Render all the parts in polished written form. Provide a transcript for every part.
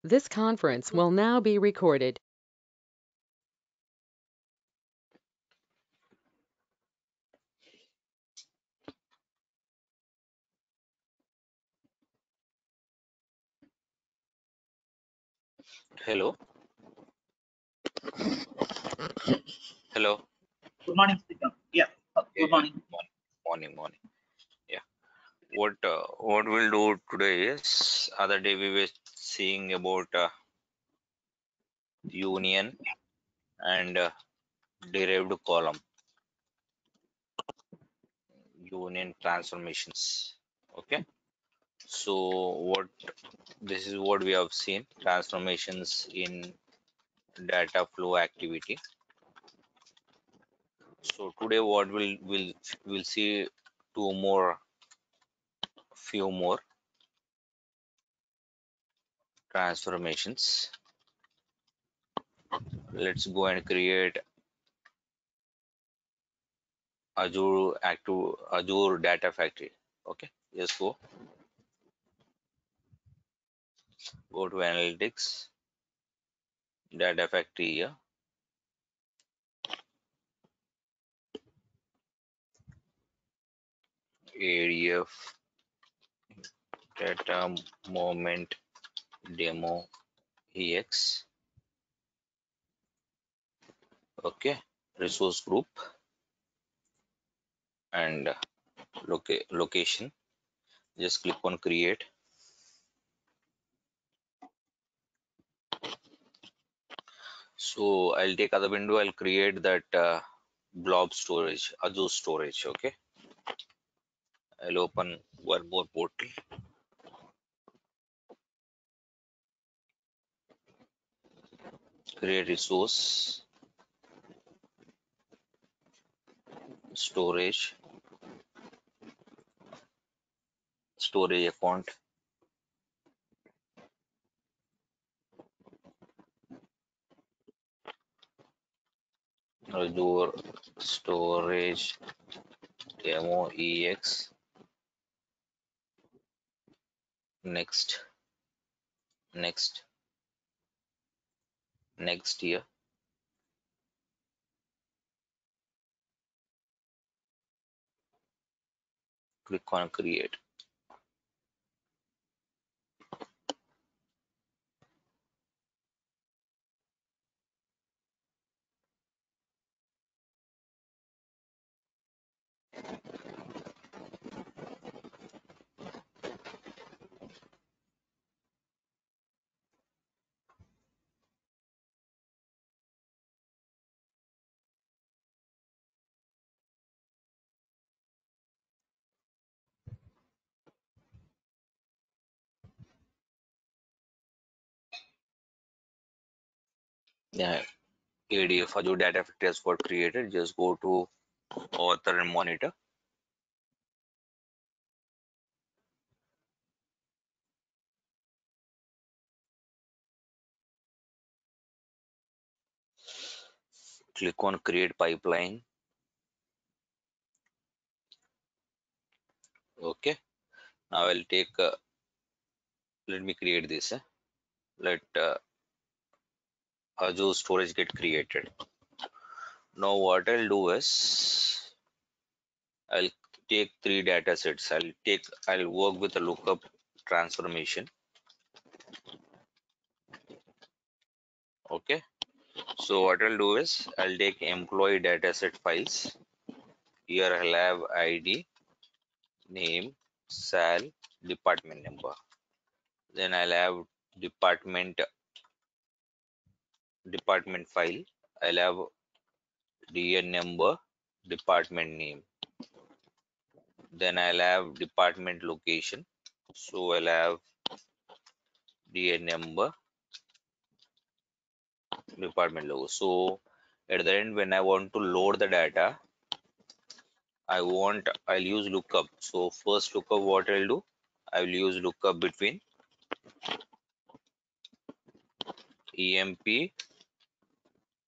This conference will now be recorded. Hello. Hello. Good morning, Srikanth. Yeah, Yeah, good yeah. morning. Morning. Yeah. What we'll do today is other day we were seeing about union and derived column union transformations. Okay. So what this is what we have seen transformations in data flow activity. So today what we'll see few more transformations. Let's go and create Azure Data Factory. Okay, just go to Analytics, Data Factory here. ADF Data Moment Demo EX. Okay, resource group and location. Just click on create. So I'll take other window. I'll create that blob storage, Azure storage. Okay, I'll open one more portal. Create resource storage account. Azure storage demo ex. Next here. Click on create. Yeah, ADF Azure Data Factory has got created. Just go to author and monitor. Click on create pipeline. Okay. Now I'll take. Let me create this. Let Azure storage get created. Now what I'll do is I'll take three data sets. I'll work with a lookup transformation. Okay. So what I'll do is I'll take employee dataset files. Here I'll have ID, name, sal, department number. Then I'll have department file. I'll have DN number, department name. Then I'll have department location. So I'll have DN number, department logo. So at the end, when I want to load the data, I'll use lookup. So first lookup, what I'll do, I will use lookup between EMP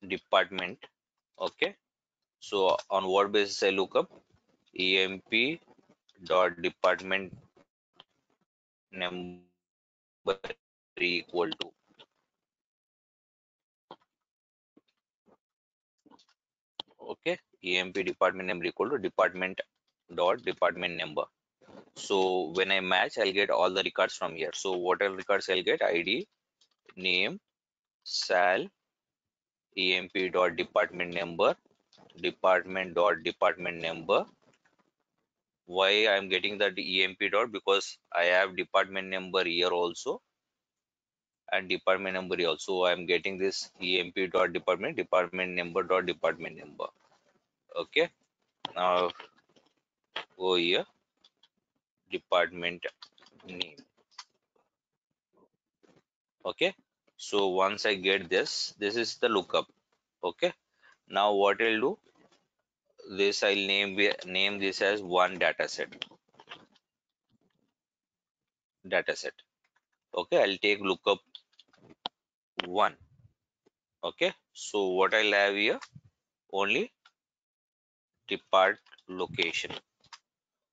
department. Okay. So on what basis I look up? EMP dot department number equal to emp department number equal to department dot department number. So when I match, I'll get all the records from here. So what are records I'll get? ID, name, sal, emp dot department number, department dot department number. Why I'm getting that emp dot? Because I have department number here also and department number here also. I'm getting this emp dot department number dot department number. Okay, now go here, department name. Okay, so once I get this is the lookup. Okay, now what I'll do, this I'll name this as one dataset. Okay, I'll take lookup one. Okay, so what I'll have here, only depart location.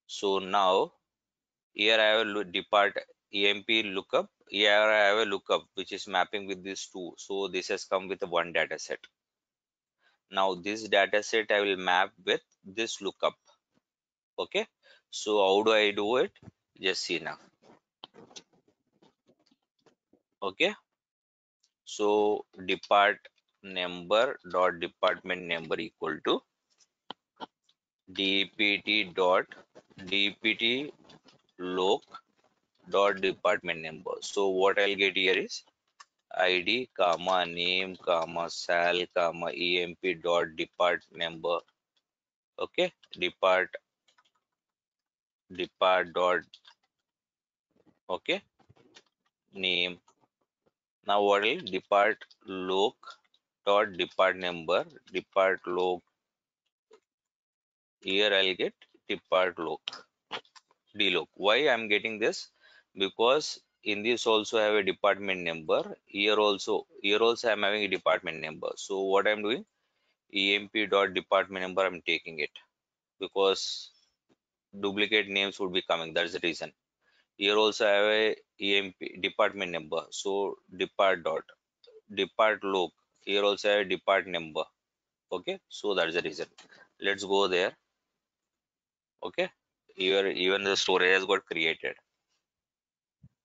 So now here I have a depart emp lookup. Here I have a lookup which is mapping with these two. So this has come with a one dataset. Now this dataset I will map with this lookup. Okay, so how do I do it? Just see now. Okay, so depart number dot department number equal to dpt dot dpt loc dot department number. So what I'll get here is id comma name comma sal comma emp dot depart number. Okay, depart dot, okay, name. Now what will depart loc dot depart number, depart loc. Here I'll get depart loc dloc. Why I'm getting this? Because in this also have a department number. Here also I'm having a department number. So what I'm doing, emp dot department number I'm taking it, because duplicate names would be coming. That's the reason. Here also I have a emp department number. So depart loc. Here also I have a depart number. Okay, so that's the reason. Let's go there. Okay, here even the storage has got created.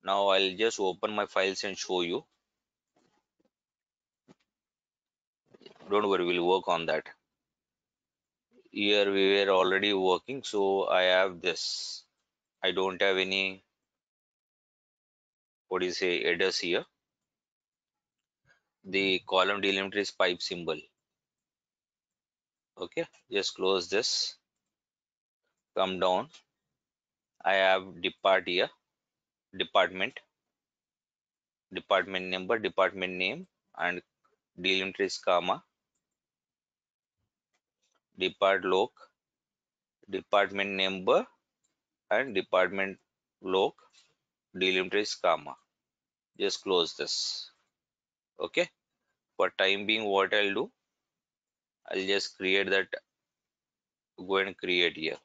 Now I'll just open my files and show you. Don't worry, we'll work on that. Here we were already working, so I have this. I don't have any, what do you say, headers here. The column delimiter is pipe symbol. Okay, just close this. Come down. I have depart here, department number, department name, and delimiter is comma, depart loc, department number, and department loc, delimiter is comma. Just close this. Okay, for time being what I'll do, I'll just create that, go and create here.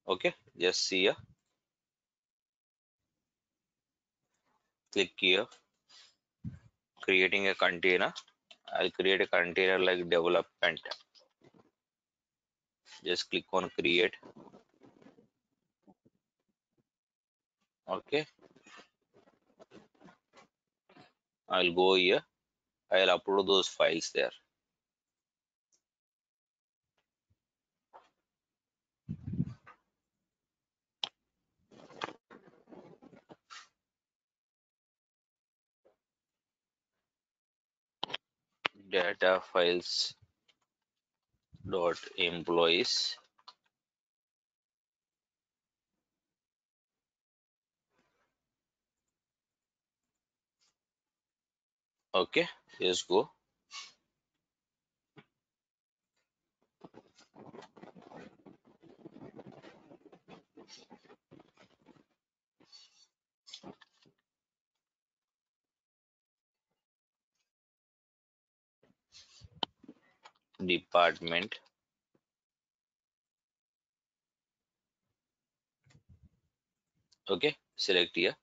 Okay, just see here, click here, creating a container. I'll create a container like development. Just click on create. Okay, I'll go here, I'll upload those files there. Data files dot employees. Okay, just go. Department. Okay, select here.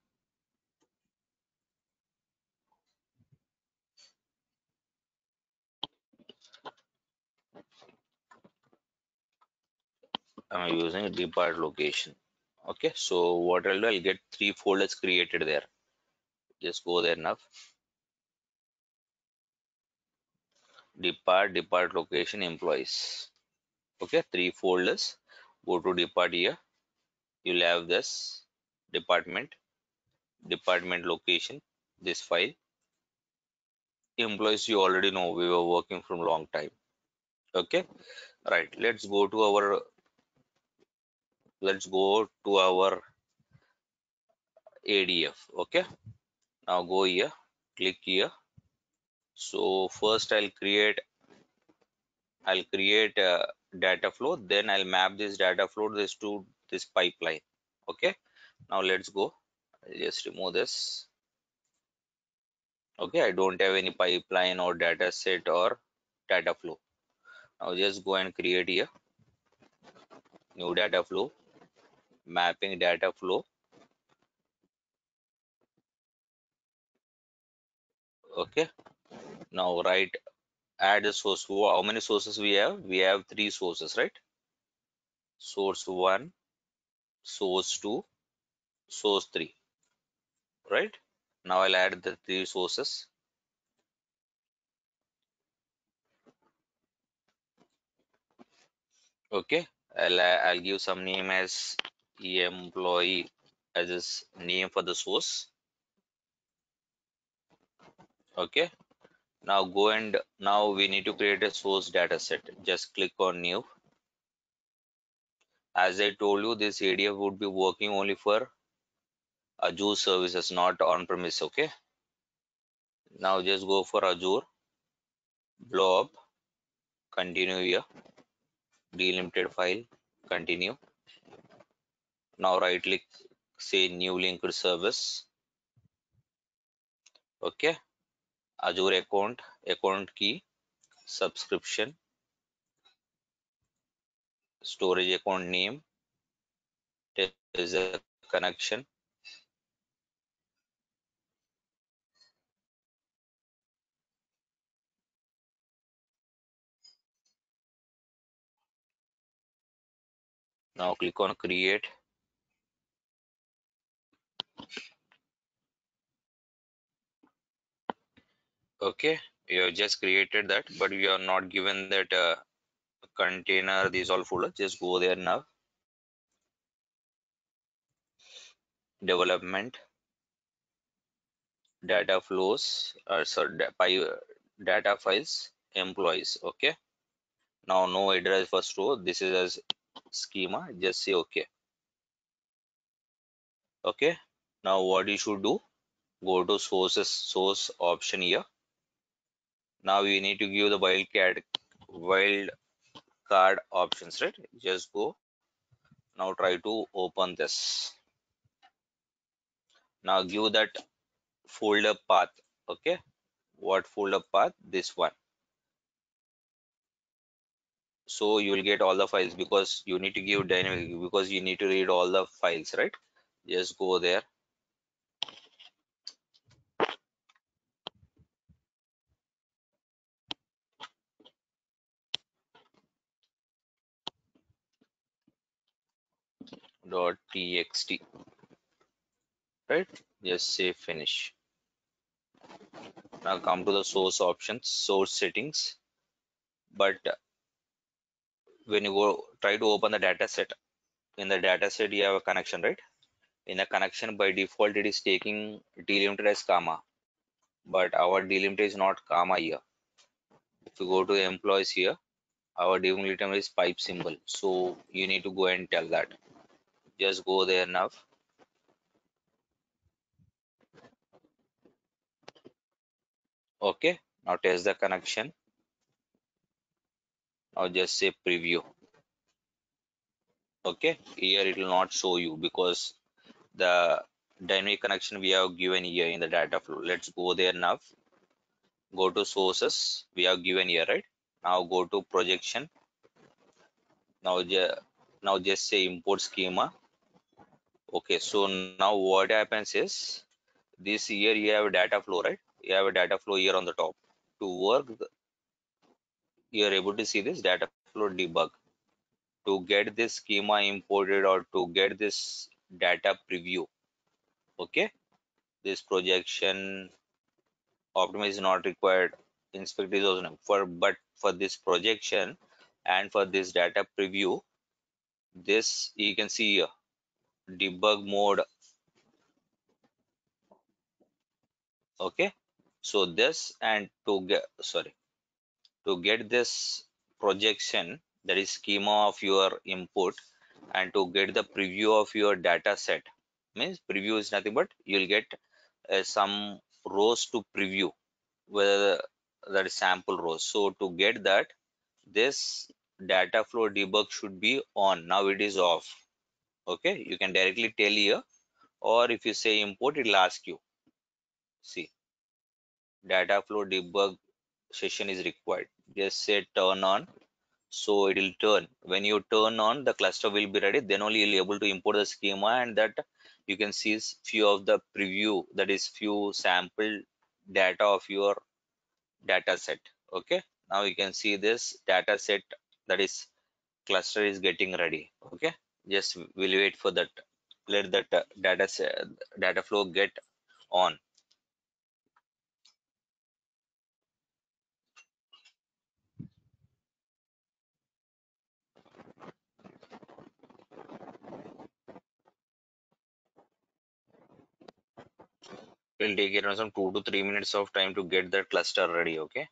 I'm using depart location. Okay, so what I'll do, I'll get 3 folders created there. Just go there now. Depart location employees. Okay, 3 folders. Go to depart here. You'll have this department location, this file. Employees you already know, we were working from long time. Okay, right. Let's go to our ADF. Okay, now go here, click here. So first I'll create a data flow, then I'll map this data flow this to this pipeline. Okay, now let's go. I'll just remove this. Okay, I don't have any pipeline or data set or data flow. Now just go and create here new data flow, mapping data flow. Okay, now add a source. How many sources we have? We have 3 sources, right? Source 1, source 2, source 3, right? Now I'll add the 3 sources. Okay, I'll give some name as employee as this name for the source. Okay, now now we need to create a source data set. Just click on new. As I told you, this ADF would be working only for Azure services, not on-premise. Okay, now just go for Azure, blow up, continue here, delimited file, continue. Now right click, say new linked service. Okay, Azure account key, subscription, storage account name, is a connection. Now click on create. Okay, you have just created that, but we are not given that container, these all folders. Just go there now. Development, data flows, data files, employees. Okay, now no address first row. This is as schema. Just say okay. Okay, now what you should do, go to source option here. Now we need to give the wild card options, right? Just go. Now try to open this. Now give that folder path. Okay, what folder path? This one. So you will get all the files, because you need to give dynamic, because you need to read all the files, right? Just go there. .txt, right? Just say finish. Now come to the source options, source settings. But when you go try to open the data set, in the data set you have a connection, right? In the connection, by default it is taking delimited as comma, but our delimited is not comma here. If you go to employees here, our delimited is pipe symbol, so you need to go and tell that. Just go there now. Okay, now test the connection. Now just say preview. Okay, here it will not show you because the dynamic connection we have given here in the data flow. Let's go there now. Go to sources we have given here, right? Now go to projection. Now just say import schema. Okay, so now what happens is, this here you have a data flow, right? You have a data flow here on the top. To work, you are able to see this data flow debug. to get this schema imported or to get this data preview. Okay, this projection optimize is not required, inspect is also not for, but for this projection and for this data preview, this you can see here, debug mode. Okay, so this, and to get, sorry, to get this projection, that is schema of your input, and to get the preview of your data set, means preview is nothing but you'll get some rows to preview, whether that is sample rows. So to get that, this data flow debug should be on. Now it is off. Okay, you can directly tell here, or if you say import, it will ask you, see, data flow debug session is required. Just say turn on, so it will turn. When you turn on, the cluster will be ready, then only you'll be able to import the schema, and that you can see few of the preview, that is few sample data of your data set. Okay, now you can see this data set, that is cluster is getting ready. Okay, just we'll wait for that, let that data flow get on. Will take around some 2 to 3 minutes of time to get that cluster ready. Okay,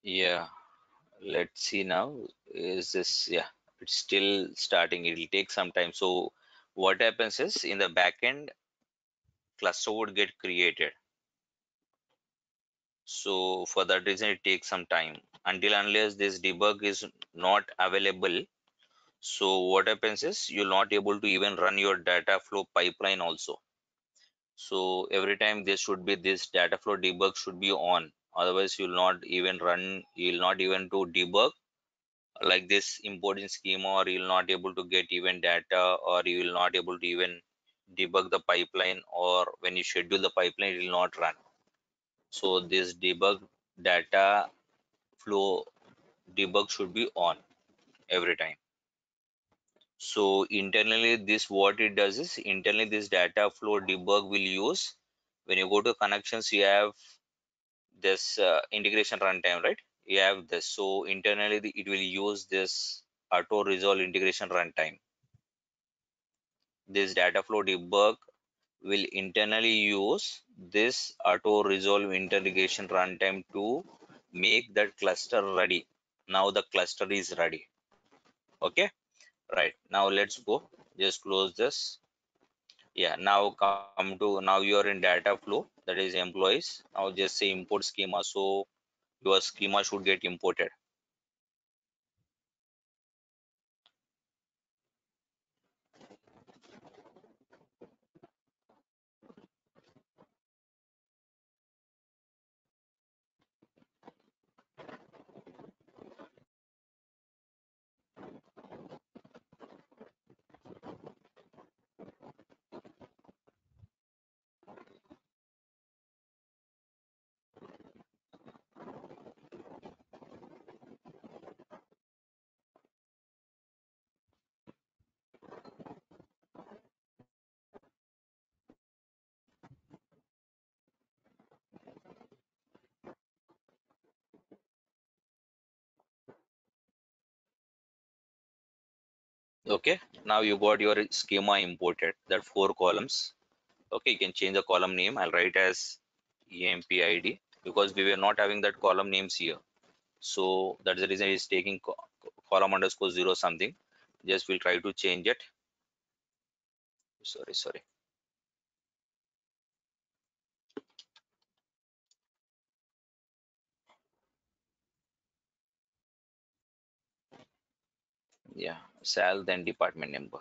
yeah, let's see now. Is this, yeah, it's still starting, it will take some time. So what happens is, in the backend, cluster would get created. So for that reason, it takes some time until unless this debug is not available. So what happens is, you'll not able to even run your data flow pipeline also. So every time this should be, this data flow debug should be on. Otherwise, you'll not even run, you'll not even do debug like this importing schema, or you'll not able to get even data, or you will not able to even debug the pipeline, or when you schedule the pipeline, it will not run. So this debug data flow debug should be on every time. So internally, this what it does is, internally this data flow debug will use, when you go to connections, you have this integration runtime, right? You have this. So internally, it will use this auto resolve integration runtime. This data flow debug will internally use this auto resolve integration runtime to make that cluster ready. Now the cluster is ready. Okay, right. Now let's go. Just close this. Yeah, now come to, now you are in data flow, that is employees. Now just say import schema. So your schema should get imported. Okay, now you got your schema imported, that 4 columns. Okay, you can change the column name. I'll write as EMPID because we were not having that column names here. So that's the reason it's taking column underscore zero something. Just we'll try to change it. Sorry. Yeah, sal then department number.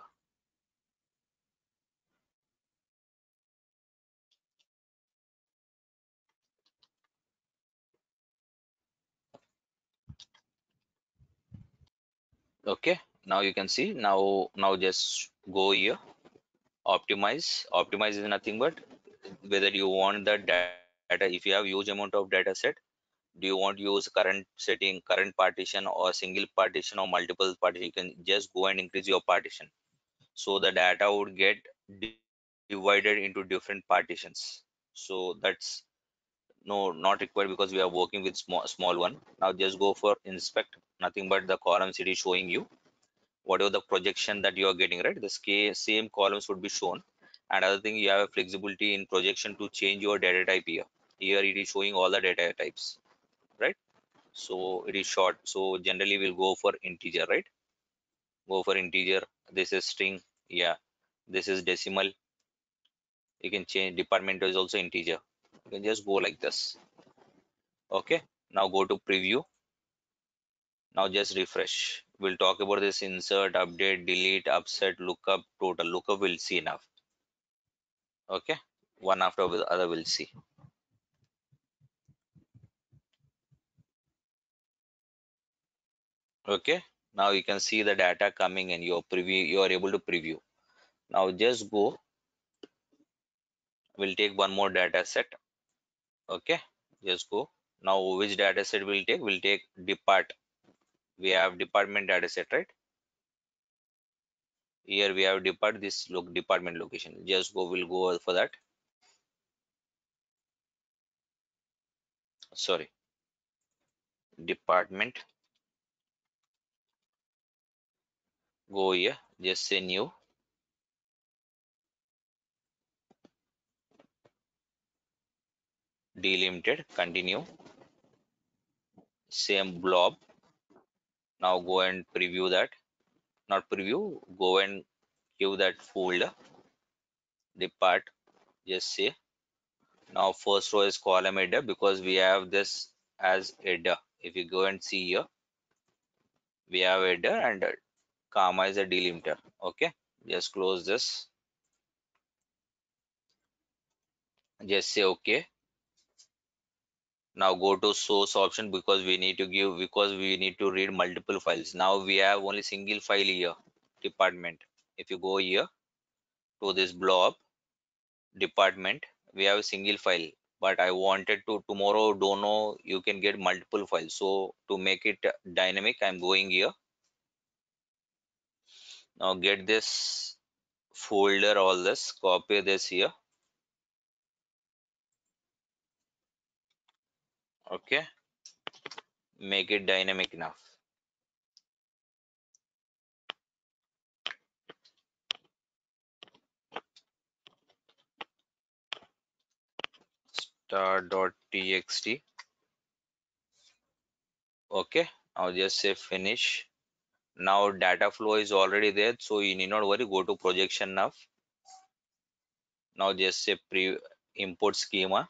Okay, now you can see, now just go here, optimize is nothing but whether you want the data. If you have huge amount of data set, do you want to use current setting, current partition, or single partition, or multiple partition? You can just go and increase your partition, so the data would get divided into different partitions. So that's no, not required because we are working with small one. Now just go for inspect, nothing but the columns it is showing you whatever the projection that you are getting, right? The same columns would be shown. And other thing, you have a flexibility in projection to change your data type here. Here it is showing all the data types, right? So it is short. So generally we'll go for integer, right? Go for integer. This is string. Yeah. This is decimal. You can change, department is also integer. You can just go like this. Okay. Now go to preview. Now just refresh. We'll talk about this insert, update, delete, upset, lookup, total. Lookup we'll see now. Okay, one after the other we'll see. Okay, now you can see the data coming in your preview. You are able to preview. Now just go. We'll take one more data set. Okay, just go. Now which data set we'll take? We'll take depart. We have department data set, right? Here we have depart, this look department location. Just go. We'll go for that. Sorry, department. Go here. Just say new. Delimited. Continue. Same blob. Now go and preview that. Not preview. Go and give that folder. Depart. Just say. Now first row is column header because we have this as header. If you go and see here, we have header and comma is a delimiter. Okay, just close this. just say okay. Now go to source option because we need to read multiple files. Now we have only single file here, department. If you go here to this blob department, we have a single file, but I wanted to tomorrow don't know you can get multiple files. So to make it dynamic, I'm going here. Now get this folder, all this, copy this here. Okay, make it dynamic enough. Star.txt. Okay, now just say finish. Now data flow is already there, so you need not worry. Go to projection now. Now just say import schema.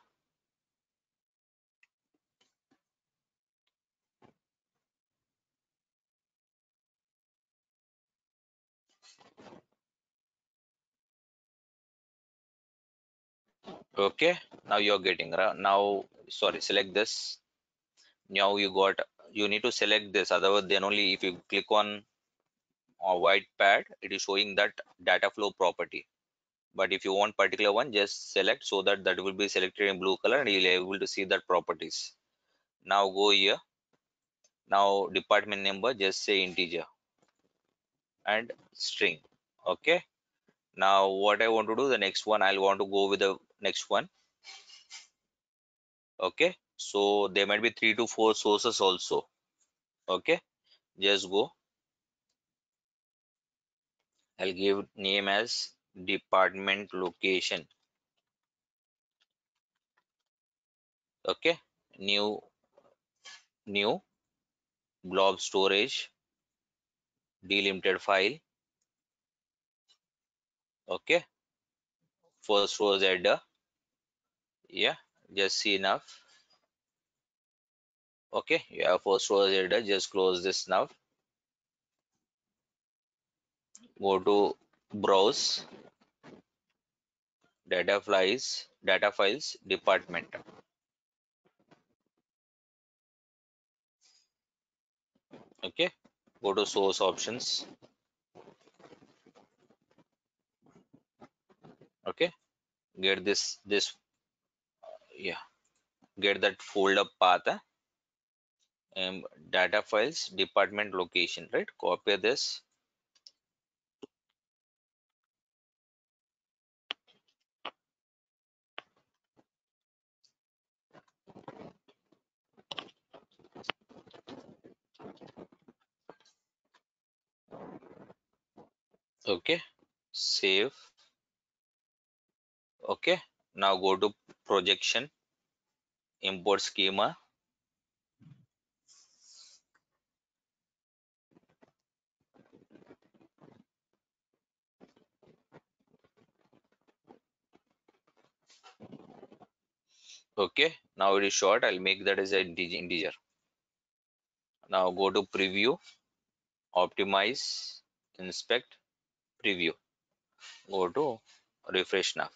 Okay, now you're getting now. Sorry, select this. Now you need to select this. Otherwise, then only if you click on a white pad, it is showing that data flow property. But if you want particular one, just select so that that will be selected in blue color and you'll be able to see that properties. Now go here. Now department number, just say integer and string. Okay. Now what I want to do, the next one, I'll want to go with the next one. Okay. So there might be 3 to 4 sources also. Okay. Just go. I'll give name as department location. Okay. New blob storage delimited file. Okay. First row is header. Yeah. Just see enough. Okay. You have first row is header. Just close this now. Go to browse data files department. Okay, go to source options. Okay, get this yeah, get that folder path and data files department location, right? Copy this. Okay, save. Okay, now go to projection, import schema. Okay, now it is short. I'll make that as an integer. Now go to preview, optimize, inspect, preview. Go to refresh now.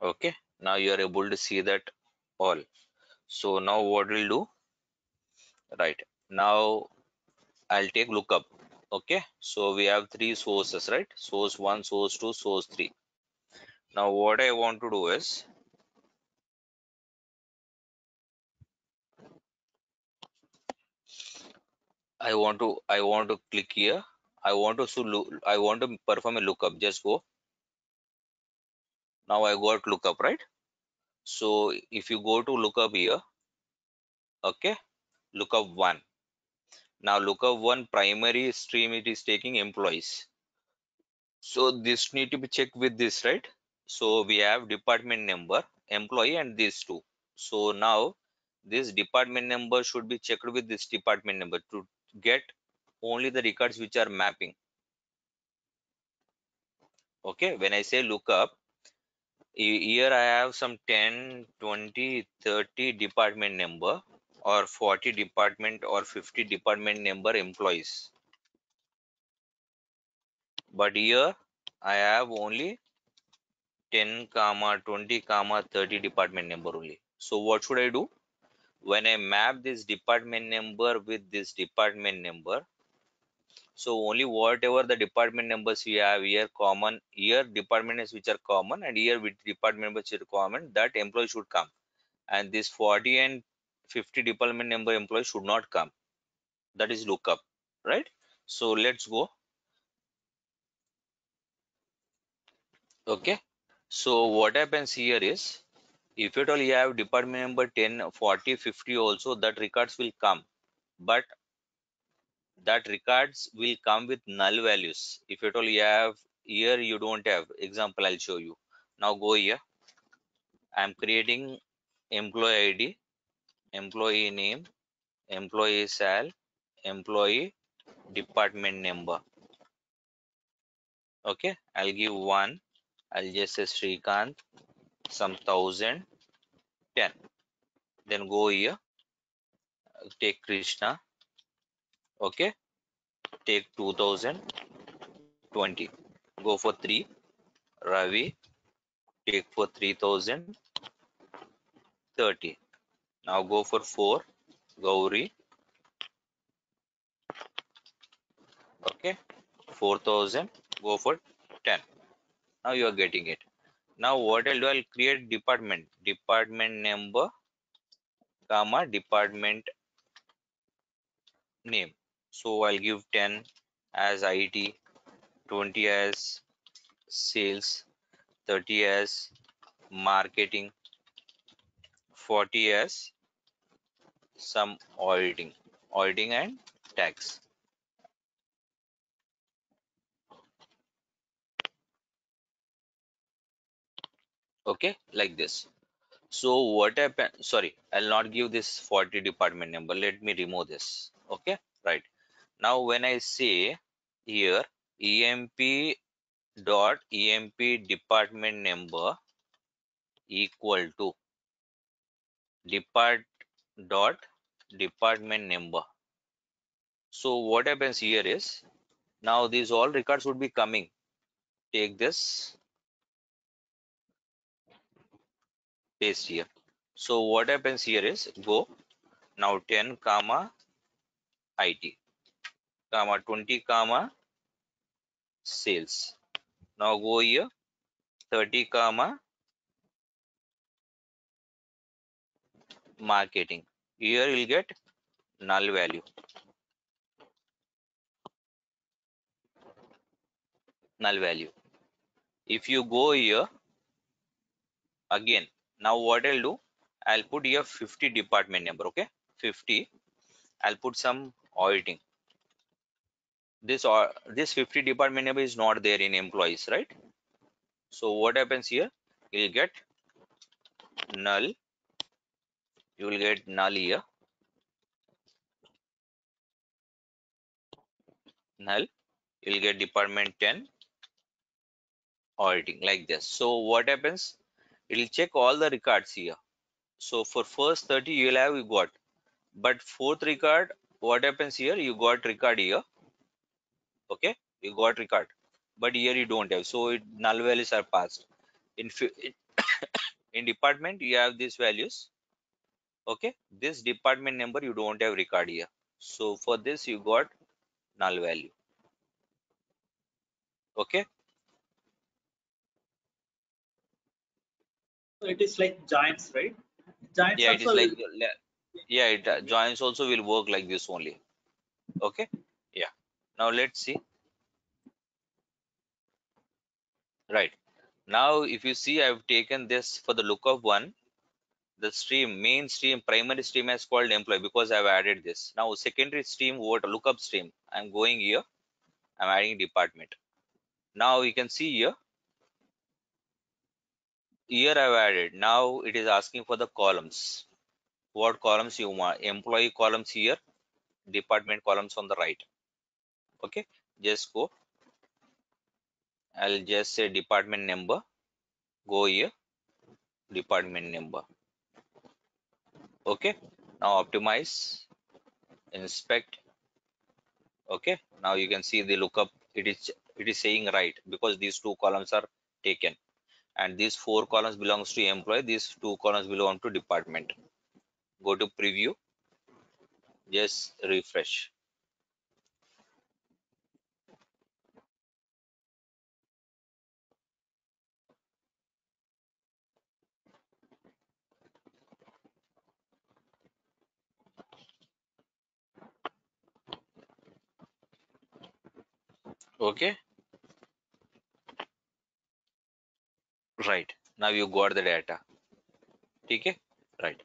Okay, now you are able to see that all. So now what we'll do, right? Now I'll take lookup. Okay, so we have 3 sources, right? Source 1, source 2, source 3. Now what I want to do is I want to click here. I want to perform a lookup. Just go. Now I got lookup, right? So if you go to lookup here, okay, lookup 1. Now lookup 1 primary stream, it is taking employees. So this need to be checked with this, right? So we have department number, employee, and these two. So now this department number should be checked with this department number to get only the records which are mapping. Okay, when I say lookup, Here I have some 10, 20, 30 department number or 40 department or 50 department number employees. But here I have only 10, 20, 30 department number only. So what should I do? When I map this department number with this department number, so only whatever the department numbers we have here common, here departments which are common and here with department numbers which are common, that employee should come. And this 40 and 50 department number employees should not come. That is lookup, right? So let's go. Okay. So what happens here is, if at all you have department number 10, 40, 50 also, that records will come. But that records will come with null values. If at all you have here, you don't have. Example, I'll show you. Now go here. I'm creating employee ID, employee name, employee sal, employee department number. Okay, I'll give one. I'll just say Srikanth, some 1010. Then go here, take Krishna. Okay, take 2020. Go for 3. Ravi, take for 3030. Now go for 4. Gauri. Okay, 4000. Go for 10. Now you are getting it. Now what I'll do, I'll create department number, comma, department name. So I'll give 10 as IT, 20 as sales, 30 as marketing, 40 as some auditing and tax. Okay, like this. So what happened? Sorry, I'll not give this 40 department number. Let me remove this. Okay, right. Now when I say here EMP dot EMP department number equal to depart dot department number. So what happens here is, now these all records would be coming. Take this, paste here. So what happens here is, go now 10 comma IT comma 20 comma sales. Now go here 30 comma marketing. Here you'll get null value. Null value. If you go here again, now what I'll do, I'll put here 50 department number. Okay, 50. I'll put some auditing. This 50 department number is not there in employees, right? So what happens here, you'll get null. You will get null here, null. You'll get department 10 auditing, like this. So what happens, it will check all the records here. So for first 30 you'll have, you got, but fourth record, what happens here, you got record here. Okay, you got record, but here you don't have, so null values are passed. In department you have these values. Okay, this department number you don't have record here, so for this you got null value. Okay, So it is like giants, right? Giants yeah, it is also like, will. yeah, it joins also will work like this only. Okay, yeah. Now let's see. Right, now if you see, I've taken this for the lookup one, the stream, main stream, primary stream has called employee because I've added this. Now secondary stream, what lookup stream, I'm going here, I'm adding department. Now you can see here, I've added. Now it is asking for the columns. What columns you want? Employee columns here, department columns on the right. Okay, just go. I'll just say department number. Go here. department number. Okay, now optimize, inspect. Okay, now you can see the lookup. It is saying right because these two columns are taken, and these four columns belongs to employee. These two columns belong to department. Go to preview, just refresh. Okay, right. Now you got the data. Okay, right.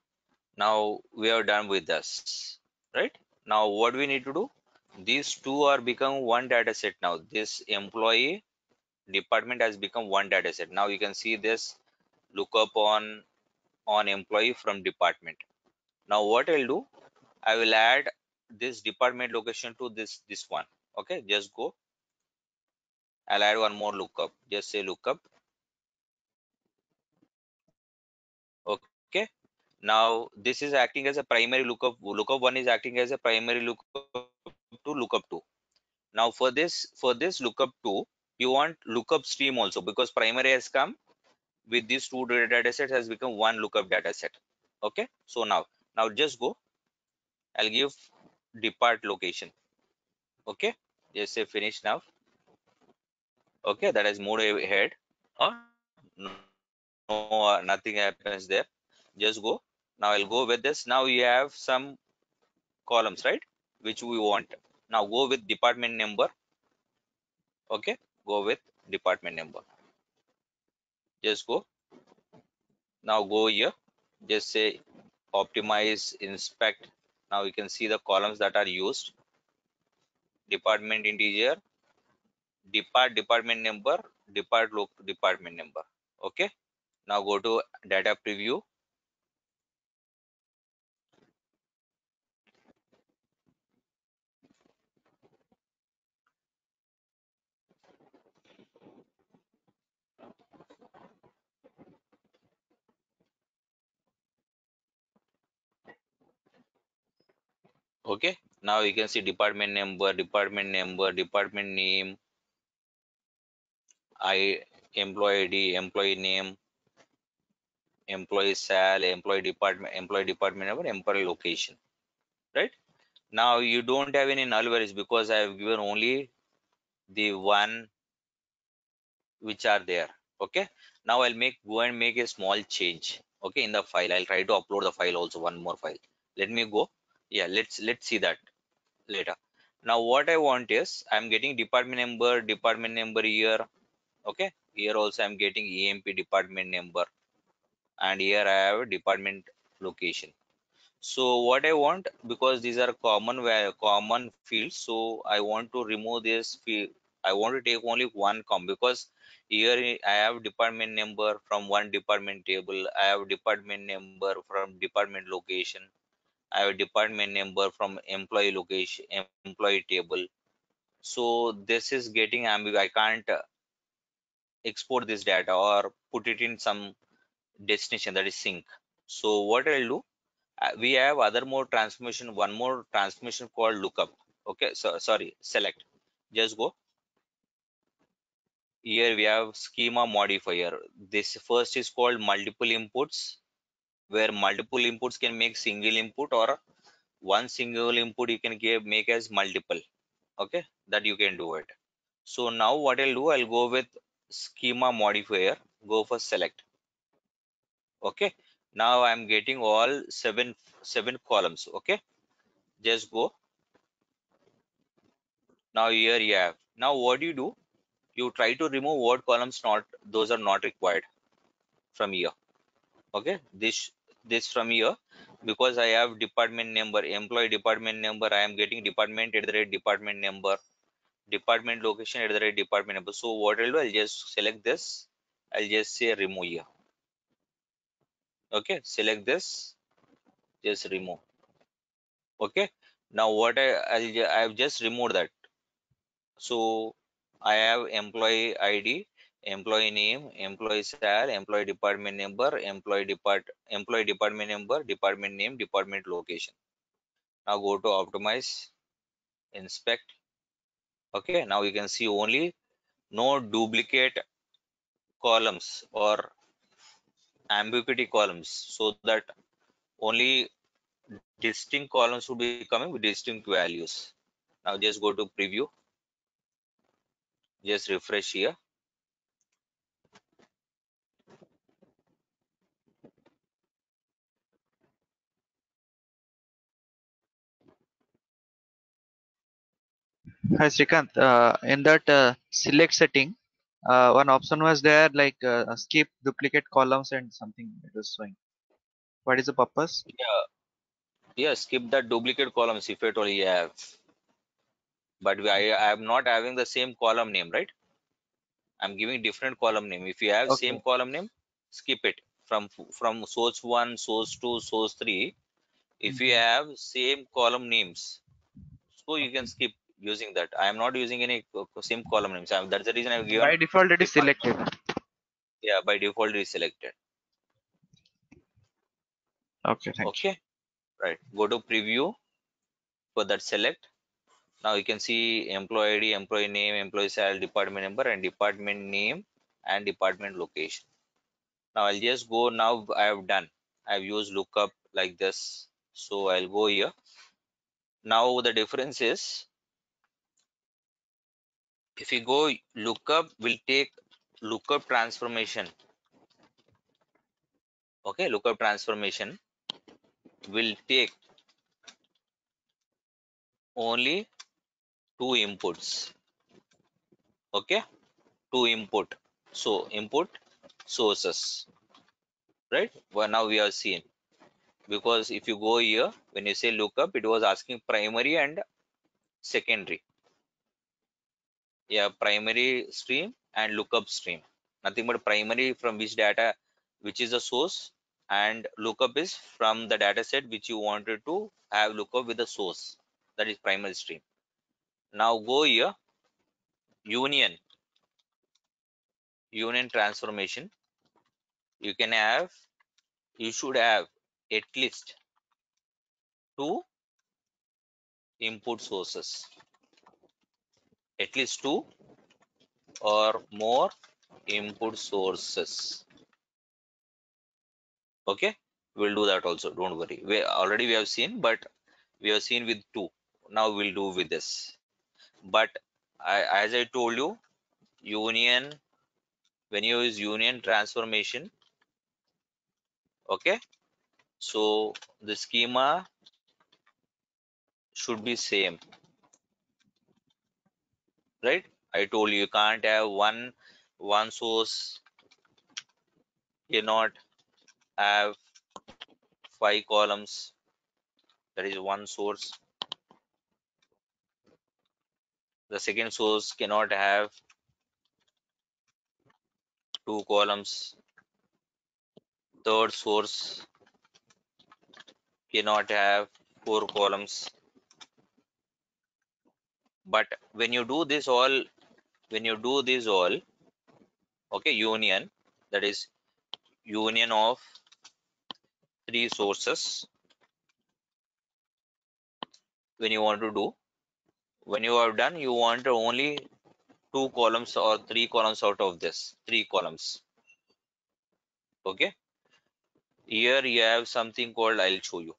Now we are done with this. Right. Now what we need to do? These two are become one data set now. This employee department has become one data set. Now you can see this lookup on employee from department. Now what I'll do, I will add this department location to this one. Okay, just go. I'll add one more lookup. Just say lookup. Okay. Now this is acting as a primary lookup. Lookup one is acting as a primary lookup to lookup two. Now for this lookup two, you want lookup stream also because primary has come with these two data sets has become one lookup data set. Okay. So now just go. I'll give depart location. Okay. Just say finish now. Okay, that has moved ahead. No, nothing happens there. Just go. Now I'll go with this. Now you have some columns, right? Which we want. Now go with department number. Okay, go with department number. Just go. Now go here. Just say optimize, inspect. Now you can see the columns that are used. Department integer, department number, department number. Okay. Now go to data preview. Okay, now you can see department number, department name, I employee ID, employee name, employee sal, employee department number, employee location. Right now you don't have any null values because I have given only the one which are there. Okay, now I'll go and make a small change. Okay, in the file I'll try to upload the file also, one more file. Let me go. Yeah, let's see that later. Now what I want is I'm getting department number here. Okay, here also I'm getting EMP department number, and here I have department location. So what I want, because these are common fields, so I want to remove this field. I want to take only one because here I have department number from one department table. I have department number from department location. I have department number from employee location, employee table. So this is getting ambiguous. I can't export this data or put it in some destination, that is sync. So what I'll do, we have other more transformation, one more transformation called lookup. Okay, so sorry, select. Just go. Here we have schema modifier. This first is called multiple inputs, where multiple inputs can make single input, or one single input you can make as multiple. Okay, that you can do it. So now what I'll do, I'll go with schema modifier, go for select. Okay, now I'm getting all seven columns. Okay, just go. Now here you have. Now what do, you try to remove what columns not, those are not required from here. Okay, this from here, because I have department number, employee department number, I am getting department at the rate department number, department location at the rate department number. So what I'll do, I'll just select this. I'll just say remove here. Okay, select this, just remove. Okay, now what I've just removed that. So I have employee ID, employee name, employee sal, employee department number, employee department number, department name, department location. Now go to optimize, inspect. Okay, now you can see only no duplicate columns or ambiguity columns, so that only distinct columns would be coming with distinct values. Now just go to preview, just refresh here. Hi Srikanth, in that select setting, one option was there like skip duplicate columns and something it was showing. What is the purpose? Yeah, yeah, skip that duplicate columns if at all you have. But I am not having the same column name, right? I'm giving different column name. If you have same Okay. column name, skip it from source 1, source 2, source 3. If you Mhm. have same column names, so you can Okay. skip using that. I am not using any same column names. That's the reason I've given By default it is default. selected. Yeah, by default it is selected. Okay, thank you. Okay, right. Go to preview for that select. Now you can see employee ID, employee name, employee salary, department number, and department name and department location. Now I'll just go. Now I have done. I've used lookup like this. So I'll go here. Now the difference is, if you go lookup, will take lookup transformation. Okay, lookup transformation will take only two inputs. Okay, two input. So input sources, right? Well, now we have seen, because if you go here, when you say lookup, it was asking primary and secondary. Yeah, primary stream and lookup stream. Nothing but primary from which data, which is the source, and lookup is from the data set which you wanted to have lookup with the source. That is primary stream. Now go here, union, union transformation. You can have, you should have at least two input sources, at least two or more input sources. Okay, we'll do that also, don't worry. We have seen, but we have seen with two. Now we'll do with this. But as I told you, union, when you use union transformation, okay, so the schema should be same, right? I told you, you can't have one source cannot have 5 columns. That is one source. The second source cannot have 2 columns. Third source cannot have 4 columns. But when you do this all, okay, union, that is union of 3 sources. When you want to do, when you have done, you want only 2 columns or 3 columns out of this 3 columns. Okay, here you have something called, I'll show you.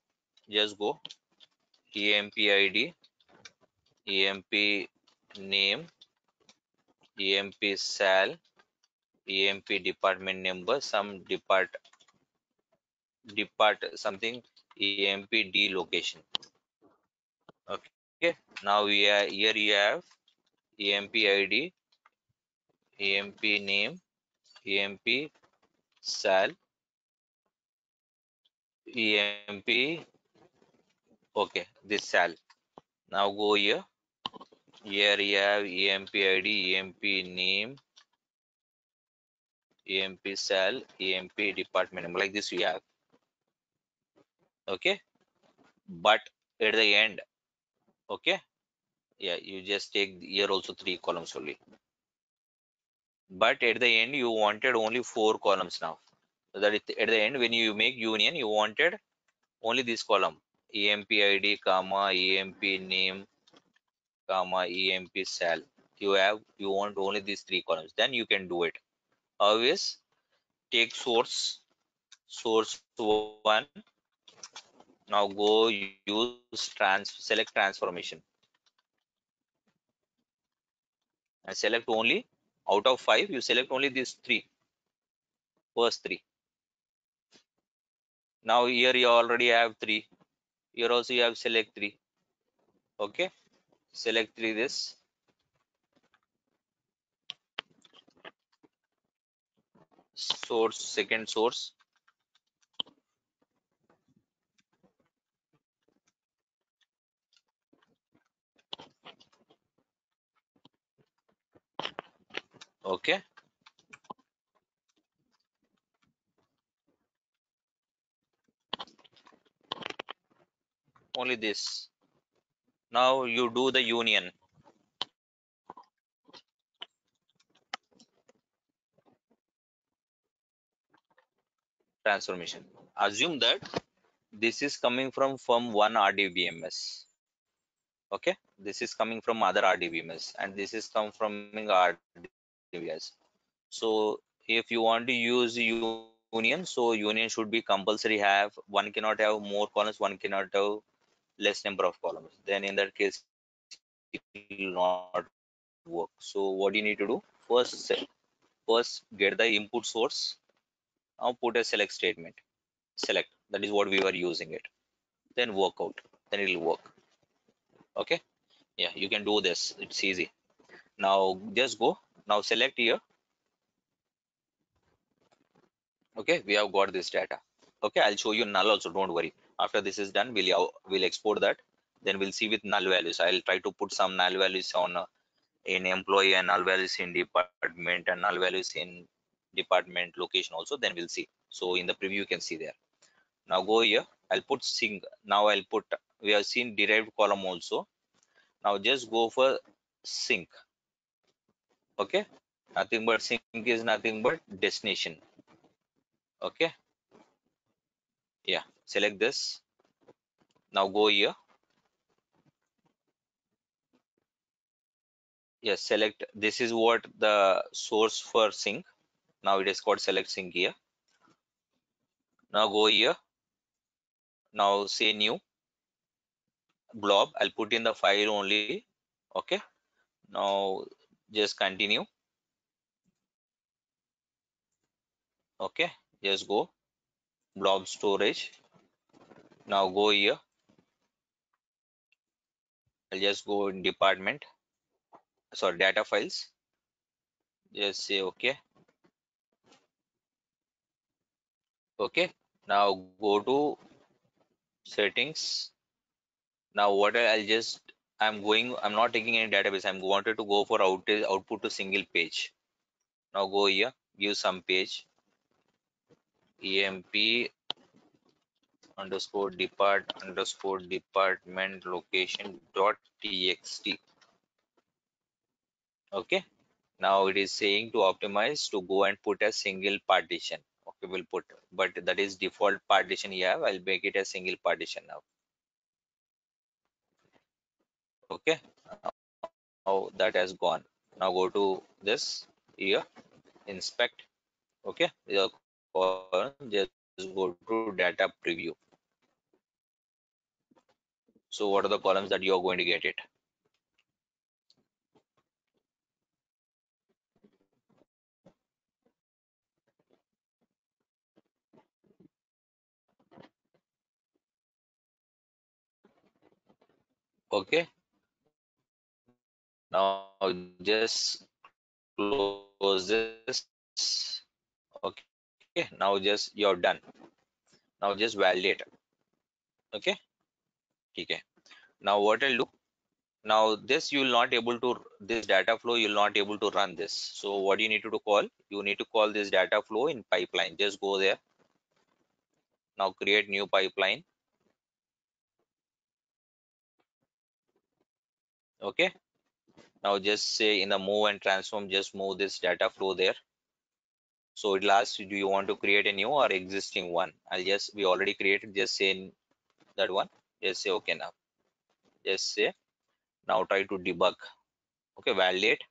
Just go emp id, emp name, emp sal, emp department number, some depart something, emp d location. Okay, now we are here, you have emp id, emp name, emp sal, emp, okay, this sal. Now go here, you have emp id, emp name, emp sal, emp department number, like this you have. Okay, but at the end, okay, yeah, you just take here also 3 columns only. but at the end you wanted only 4 columns now. So that at the end when you make union, you wanted only this column: emp id comma emp name comma emp sal. You want only these 3 columns, then you can do it. Always take source 1. Now go use select transformation and select only, out of 5 you select only these first 3. Now here you already have 3, here also you have select 3. Okay, select 3 this, second source. Okay, only this. Now you do the union. Transformation. Assume that this is coming from one RDBMS. Okay, this is coming from other RDBMS and this is come from RDBMS. So if you want to use union, so union should be compulsory have, one cannot have more columns, one cannot have less number of columns. Then in that case it will not work. So what you need to do, first get the input source. Now put a select statement. Select, that is what we were using it. Then work out, then it will work. Okay, yeah, you can do this, it's easy. Now just go, now select here. Okay, we have got this data. Okay, I'll show you null also, don't worry. After this is done, we'll export that, then we'll see with null values. I'll try to put some null values on in employee and null values in department and null values in department location also, then we'll see. So in the preview you can see there. Now go here, I'll put sync. Now I'll put, we have seen derived column also. Now just go for sync. Okay, nothing but sync is nothing but destination. Okay, yeah, select this. Now go here. Yes, select, this is what the source for sync. Now it is called select sync here. Now go here. Now say new blob. I'll put in the file only. Okay. Now just continue. Okay. Just go blob storage. Now go here. I'll just go in department. Sorry, data files. Just say okay. Okay. Now go to settings. Now what I'm not taking any database. I'm wanted to go for output to single page. Now go here, give some page, emp underscore department location dot txt. Okay. Now it is saying to optimize to go and put a single partition. Okay, we'll put, but that is default partition you have. I'll make it a single partition now. Okay. Now that has gone. Now go to this here, inspect. Okay, just go to data preview. So what are the columns that you are going to get it? Okay, now just close this. Okay, now just you're done. Now just validate. Okay, okay. Now what I'll do, now this you will not able to, this data flow you'll not able to run this. So what you need to do, call, you need to call this data flow in pipeline. Just go there. Now create new pipeline. Okay, Now just say in the move and transform, just move this data flow there. So it'll ask, do you want to create a new or existing one? We already created, just say that one. Just say okay now. Just say, now try to debug. Okay, validate.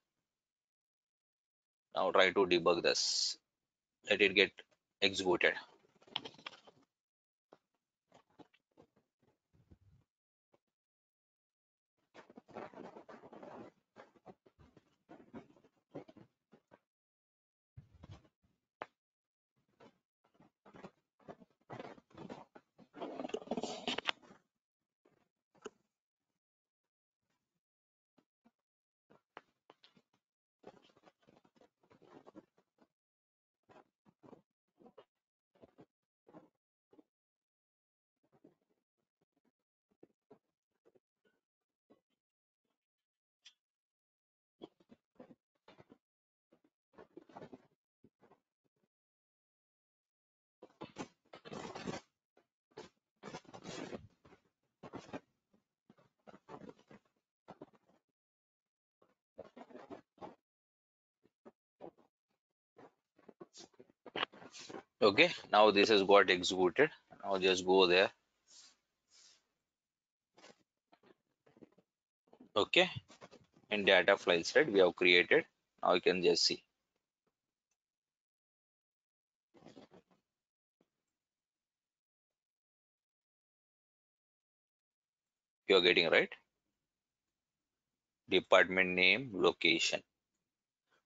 Now try to debug this. Let it get executed. Okay, now this has got executed. Now just go there. Okay, in data files, right, we have created. Now you can just see. You're getting right. Department name, location.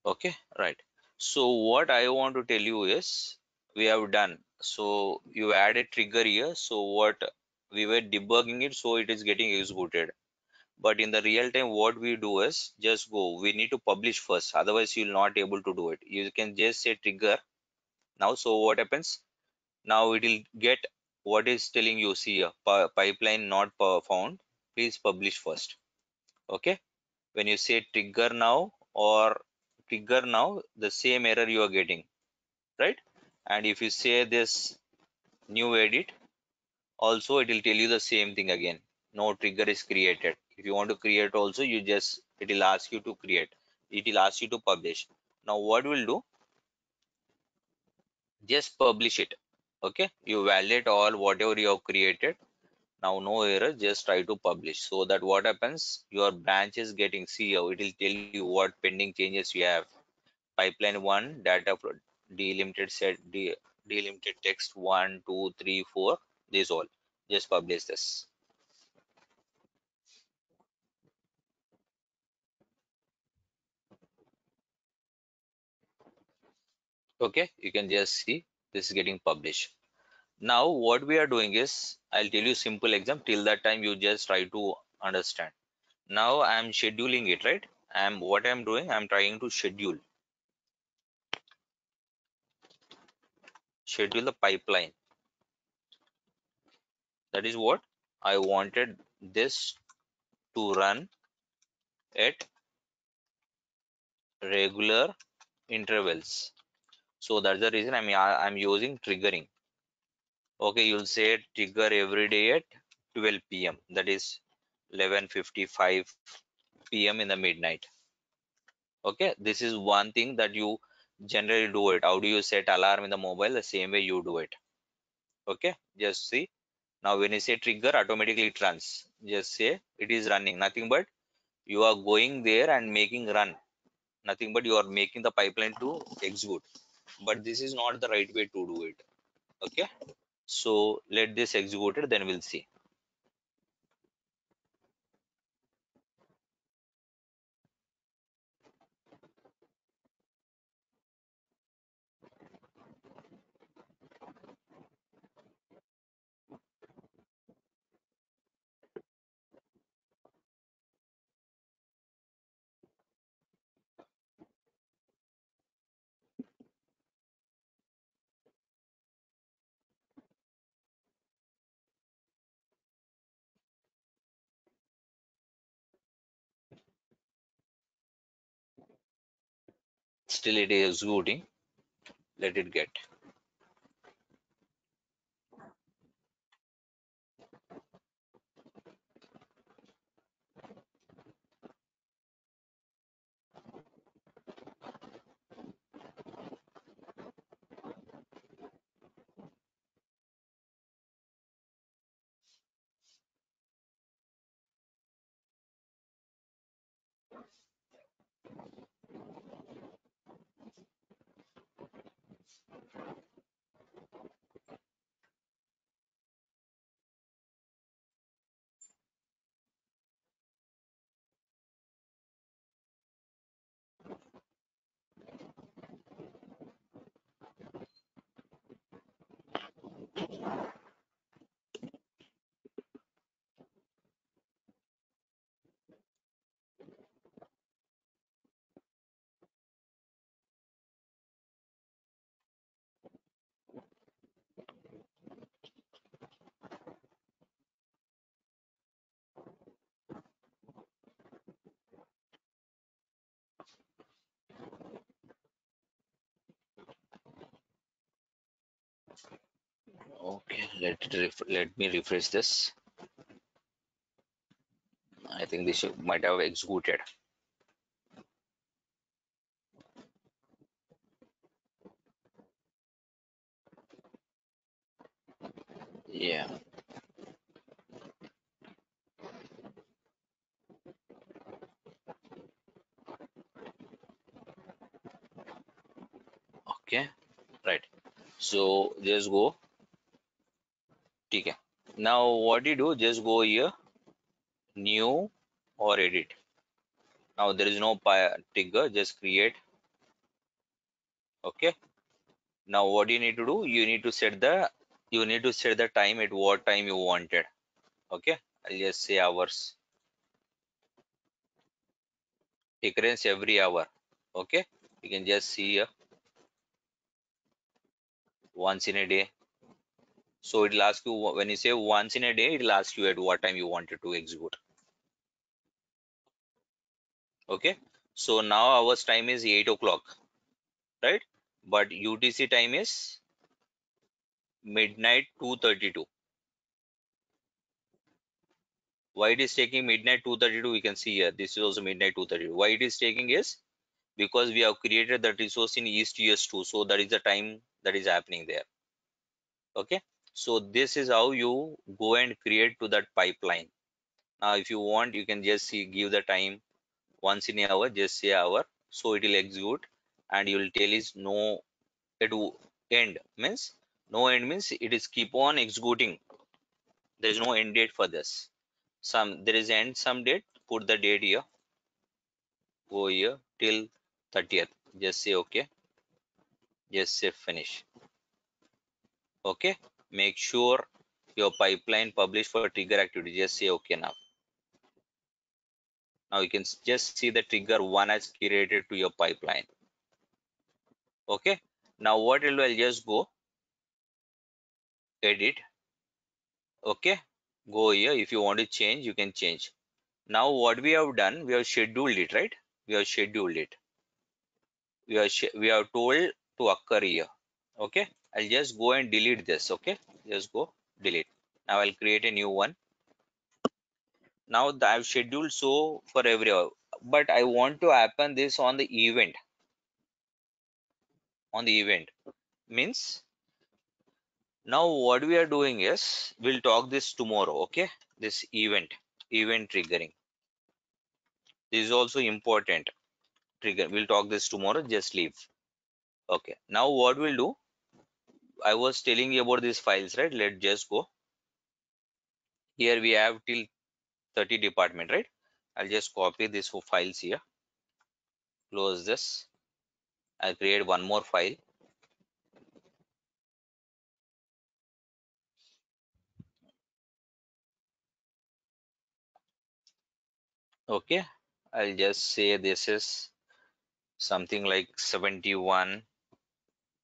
Okay, right. So what I want to tell you is we have done. So you add a trigger here. So what we were debugging it, so it is getting executed. But in the real time, what we do is just go. We need to publish first, otherwise you'll not able to do it. You can just say trigger now. So what happens? Now it will get what is telling you. See here, pipeline not found. Please publish first. Okay. When you say trigger now or trigger now, the same error you are getting, right? And if you say this new edit, also it will tell you the same thing again. No trigger is created. If you want to create also, it will ask you to create. It will ask you to publish. Now what we'll do, just publish it. Okay, you validate all whatever you have created. Now no error, just try to publish. So that what happens, your branch is getting, see here, it will tell you what pending changes you have. Pipeline 1 data flow delimited delimited text 1 2 3 4. This all, just publish this. Okay, you can just see this is getting published. Now what we are doing is, I'll tell you simple example. Till that time you just try to understand. Now I am scheduling it, right? What I'm doing, I'm trying to schedule the pipeline. That is what I wanted this to run at regular intervals. So that's the reason I'm using triggering. Okay, you'll say trigger every day at 12 p.m. That is 11:55 p.m. in the midnight. Okay, this is one thing that you generally do it. How do you set alarm in the mobile? The same way you do it. Okay, just see. Now when you say trigger, automatically it runs. Just say it is running. Nothing but you are going there and making run. Nothing but you are making the pipeline to execute. But this is not the right way to do it. Okay. So let this executed, then we'll see. Still it is executing. Let it get. Okay, let me refresh this. I think this might have executed. Yeah. Okay. Right. So just go. Okay. Now what you do? Just go here, new or edit. Now there is no trigger. Just create. Okay. Now what you need to do? You need to set the time at what time you wanted. Okay. I'll just say hours. Occurrence every hour. Okay. You can just see here once in a day. So it'll ask you when you say once in a day, it'll ask you at what time you wanted to execute. Okay. So now our time is 8 o'clock, right? But UTC time is midnight 2:32. Why it is taking midnight 2:32? We can see here. This is also midnight 2:32. Why it is taking is because we have created that resource in East ES2. So that is the time that is happening there. Okay. So this is how you go and create to that pipeline. Now, if you want, you can just give the time once in an hour, just say hour. So it will execute and you will tell is no it will end means no end means it is keep on executing. There is no end date for this. There is end some date, put the date here, go here till 30th. Just say okay, just say finish. Okay, make sure your pipeline published for trigger activity. Just say okay now. Now you can just see the trigger one has created to your pipeline. Okay, now what I'll just go edit. Okay, go here. If you want to change, you can change. Now what we have done, we have scheduled it, right? We have scheduled it. We have told to occur here. Okay, I'll just go and delete this. Okay, just go delete. Now I'll create a new one. Now I've scheduled so for every hour, but I want to happen this on the event. On the event means now what we are doing is we'll talk this tomorrow. Okay, this event triggering. This is also important. Trigger. We'll talk this tomorrow. Just leave. Okay. Now what we'll do? I was telling you about these files, right? Let's just go. Here we have till 30 department, right? I'll just copy these four files here. Close this. I'll create one more file. Okay. I'll just say this is something like 71,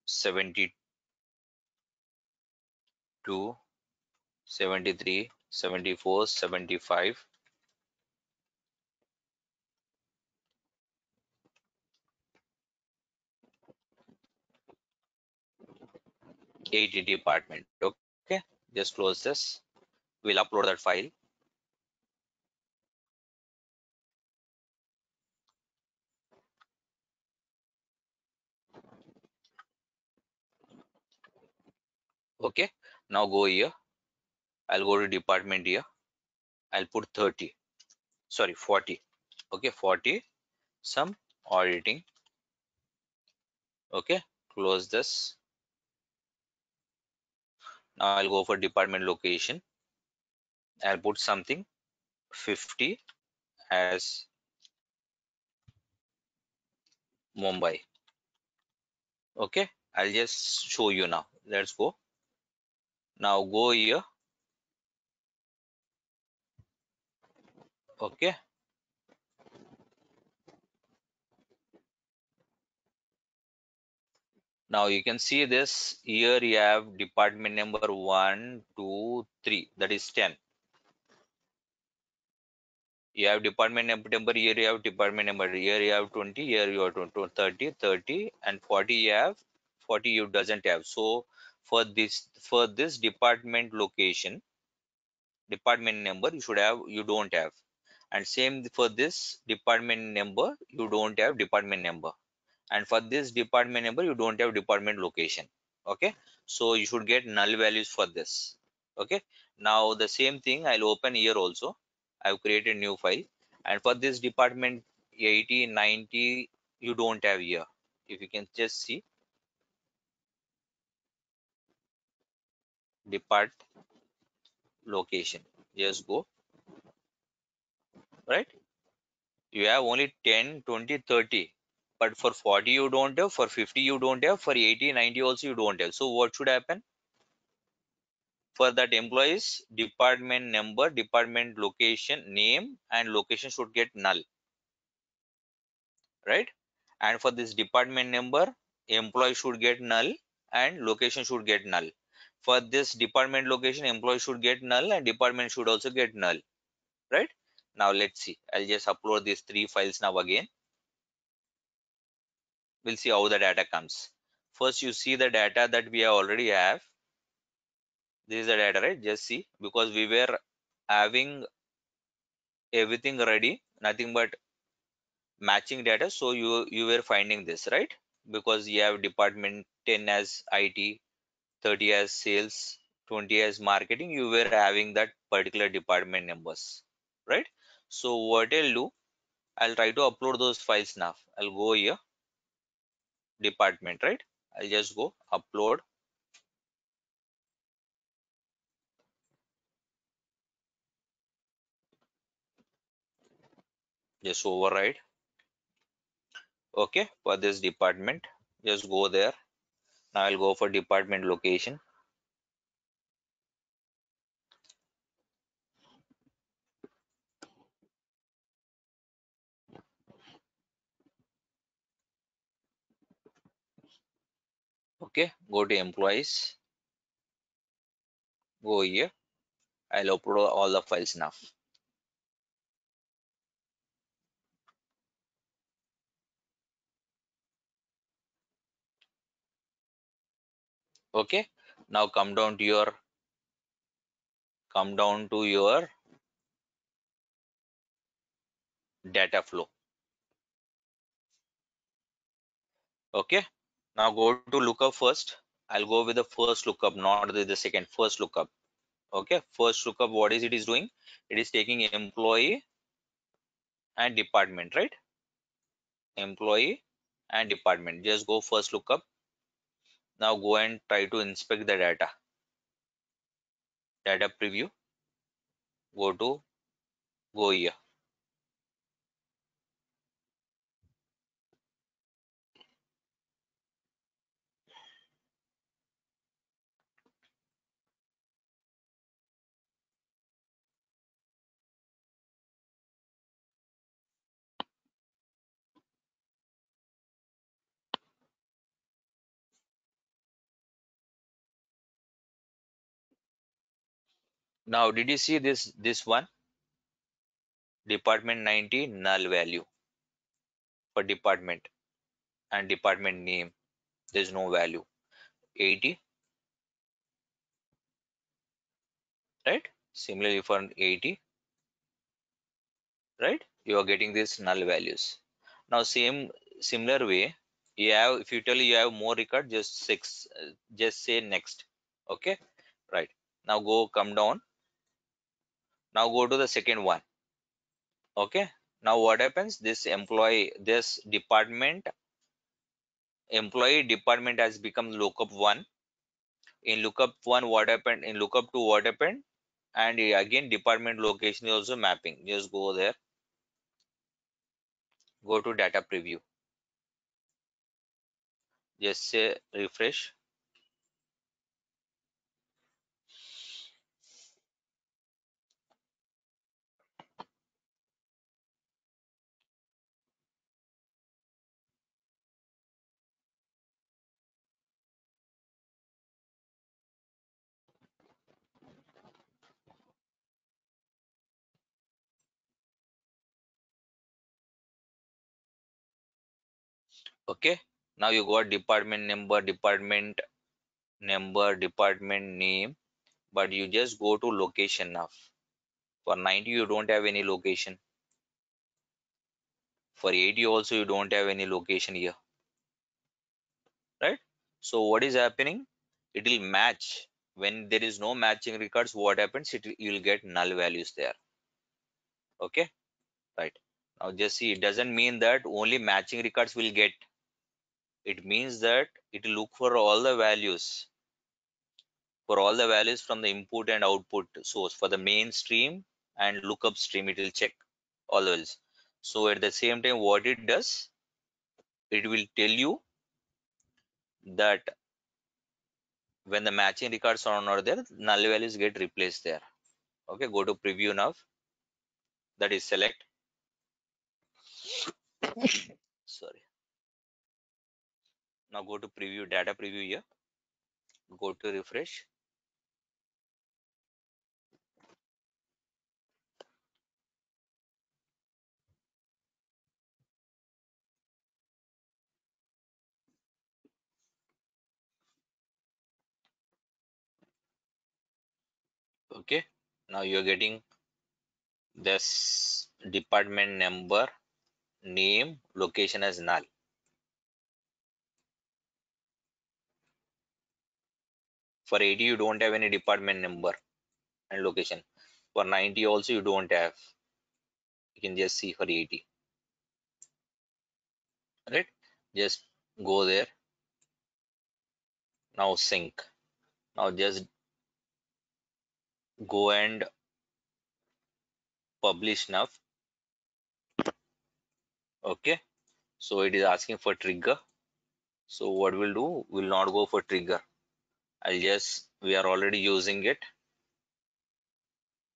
72, 73, 74, 75. 80 department. Okay. Just close this. We'll upload that file. Okay. Now go here. I'll go to department here. I'll put 30. Sorry, 40. Okay, 40. Some auditing. Okay, close this. Now I'll go for department location. I'll put something 50 as Mumbai. Okay, I'll just show you now. Let's go. Now go here. Okay. Now you can see this here. You have department number 1, 2, 3. That is 10. You have department number here. You have department number here. You have 20. Here you have 20, 30, 30, and 40. You have 40. You doesn't have. So For this department location, department number you don't have, and same for this department number you don't have department number, and for this department number you don't have department location. Okay, so you should get null values for this. Okay, now the same thing I'll open here also. I've created new file, and for this department 80 90 you don't have here. If you can just see depart location, just go, right? You have only 10 20 30, but for 40 you don't have, for 50 you don't have, for 80 90 also you don't have. So what should happen? For that employees department number, department location, name and location should get null, right? And for this department number, employee should get null and location should get null. For this department location, employee should get null and department should also get null, right? Now let's see, I'll just upload these three files now again. We'll see how the data comes. First you see the data that we already have. This is the data, right? Just see, because we were having everything ready, nothing but matching data, so you were finding this, right? Because you have department 10 as IT, 30 as sales, 20 as marketing, you were having that particular department numbers, right? So what I'll do, I'll try to upload those files now. I'll go here, department, right? I'll just go upload, just override. Okay, for this department, just go there. Now I'll go for department location. Okay, go to employees, go here. I'll upload all the files now. Okay, now come down to your data flow. Okay, now go to lookup first. I'll go with the first lookup, not the second, first lookup. Okay, first lookup, what is it is doing? It is taking employee and department, right? Employee and department. Just go first lookup. Now go and try to inspect the data preview. Go here. Now did you see this one? Department 90 null value for department, and department name, there's no value. 80, right? Similarly for 80, right? You are getting these null values. Now similar way, you have, if you tell you have more record, just say next. Okay, right? Now come down. Now go to the second one. Okay, now what happens? This employee department has become lookup 1. In lookup 1 what happened? In lookup 2 what happened? And again department location is also mapping. Just go there, go to data preview, just say refresh. Okay, now you got department number, department number, department name, but you just go to location now. For 90 you don't have any location. For 80 also you don't have any location here, right? So what is happening? It will match. When there is no matching records, what happens? You will get null values there. Okay, right. Now just see, it doesn't mean that only matching records will get. It means that it will look for all the values, from the input and output source for the main stream and lookup stream. It will check all the values. So at the same time, what it does, it will tell you that when the matching records are not there, null values get replaced there. Okay, go to preview now. That is select. Sorry. Now go to preview, data preview here. Go to refresh. Okay, now you're getting this department number, name, location as null. For 80 you don't have any department number and location. For 90 also you don't have. You can just see for 80, right? Just go there. Now sync. Now just go and publish now. Okay, so it is asking for trigger. So what we'll do, we'll not go for trigger. We are already using it.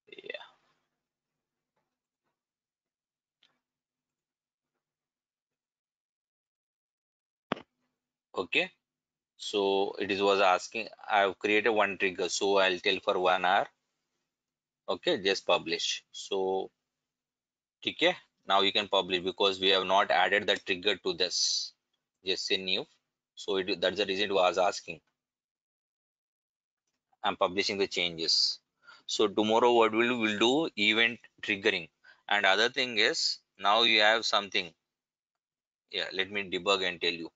Yeah. Okay, so it is was asking, I've created one trigger, so I'll tell for 1 hour. Okay, just publish. So okay, now you can publish because we have not added the trigger to this. Just say new. So that's the reason it was asking. I'm publishing the changes. So tomorrow what we'll do event triggering. And other thing is, now you have something. Yeah, let me debug and tell you.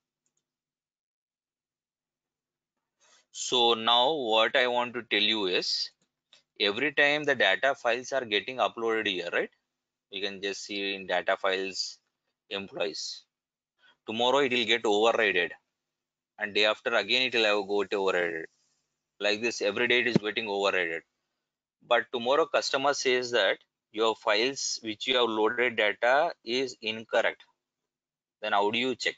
So now what I want to tell you is, every time the data files are getting uploaded here, right? You can just see in data files employees. Tomorrow it will get overridden, and day after again it will have got overridden. Like this, every day it is getting overridden. But tomorrow customer says that your files which you have loaded data is incorrect. Then how do you check?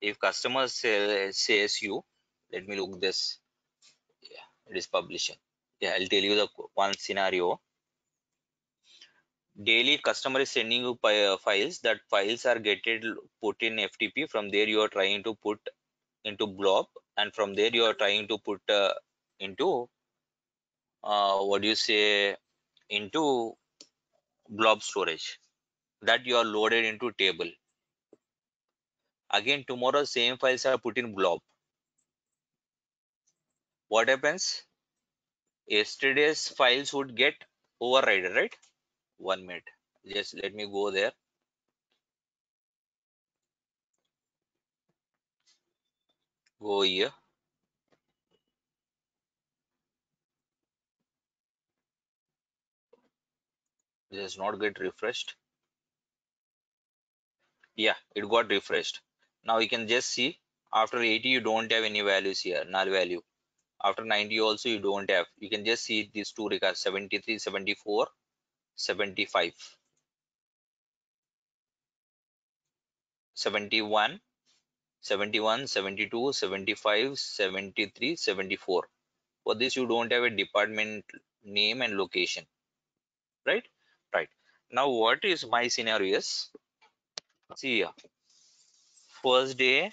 If customer says you, let me look this. Yeah, it is publishing. Yeah, I'll tell you the one scenario. Daily customer is sending you files. That files are getting put in FTP. From there you are trying to put into blob, and from there you are trying to put into what do you say, into blob storage, that you are loaded into table. Again tomorrow same files are put in blob. What happens? Yesterday's files would get overridden, right? 1 minute, just let me go there. Go here. Just not get refreshed. Yeah, it got refreshed. Now you can just see, after 80 you don't have any values here, null value. After 90 also you don't have. You can just see these two records, 73, 74, 75, 71, 71, 72, 75, 73, 74. For this you don't have a department name and location, right? Right. Now what is my scenario is, see here, first day,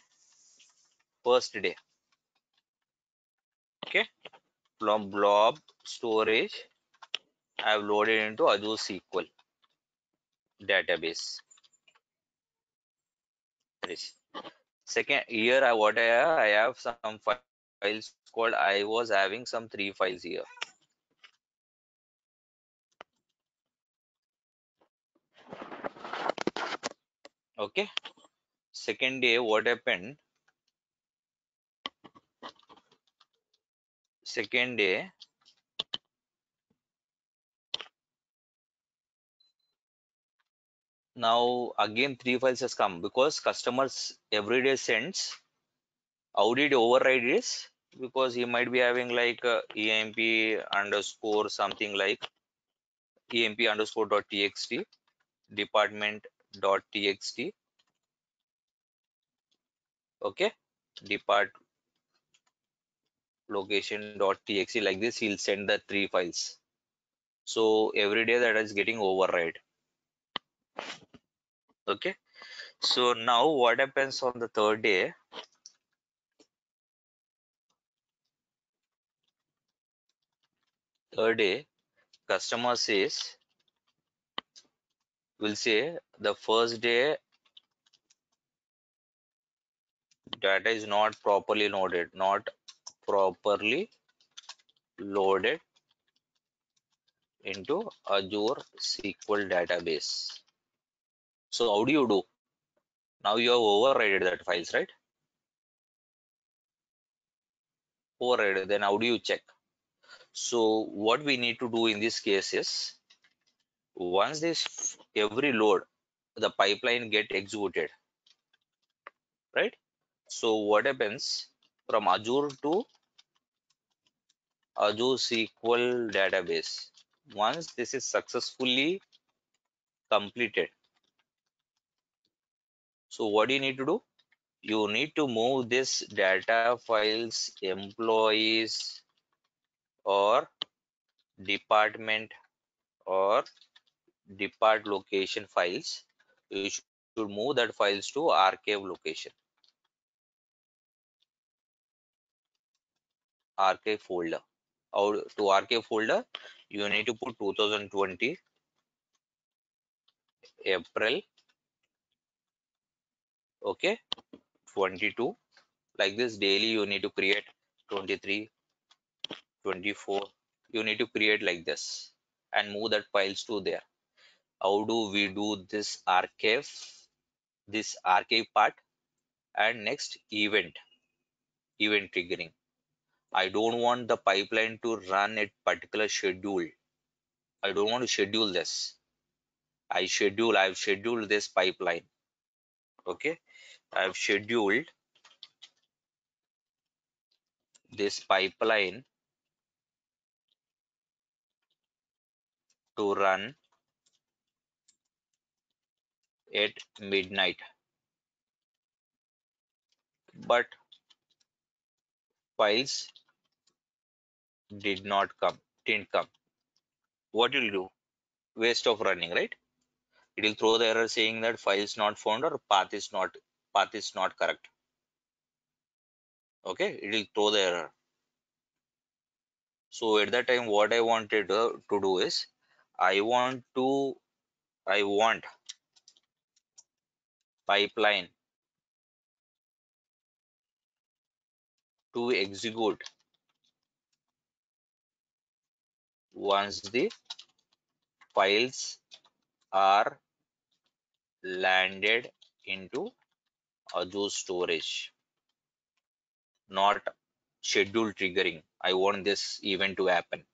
okay, from blob storage I have loaded into Azure SQL database. Second, here I have some files called, I was having some 3 files here. Okay. Second day, what happened? Second day, now again 3 files has come because customers every day sends. How did he override this? Because he might be having like emp underscore something like emp underscore dot txt, department dot txt. Okay, depart location dot txt, like this he'll send the 3 files. So every day that is getting override. Okay, so now what happens on the third day? Third day, customer says, will say the first day data is not properly loaded, not properly loaded into Azure SQL database. So how do you do? Now you have overridden that files, right? Overridden. Then how do you check? So what we need to do in this case is, once this every load, the pipeline get executed, right? So what happens from Azure to Azure SQL database? Once this is successfully completed, so what do you need to do? You need to move this data files, employees or department or depart location files. You should move that files to archive location, archive folder. Or to archive folder, you need to put 2020 April, okay, 22. Like this, daily you need to create 23, 24. You need to create like this and move that files to there. How do we do this archive? This archive part, and next event triggering. I don't want the pipeline to run at particular schedule. I don't want to schedule this. I've scheduled this pipeline. Okay, I've scheduled this pipeline to run at midnight, but files didn't come. What will do? Waste of running, right? It will throw the error saying that file is not found or path is not correct. Okay, it will throw the error. So at that time, what I wanted to do is, I want pipeline to execute once the files are landed into Azure storage, not schedule triggering. I want this event to happen.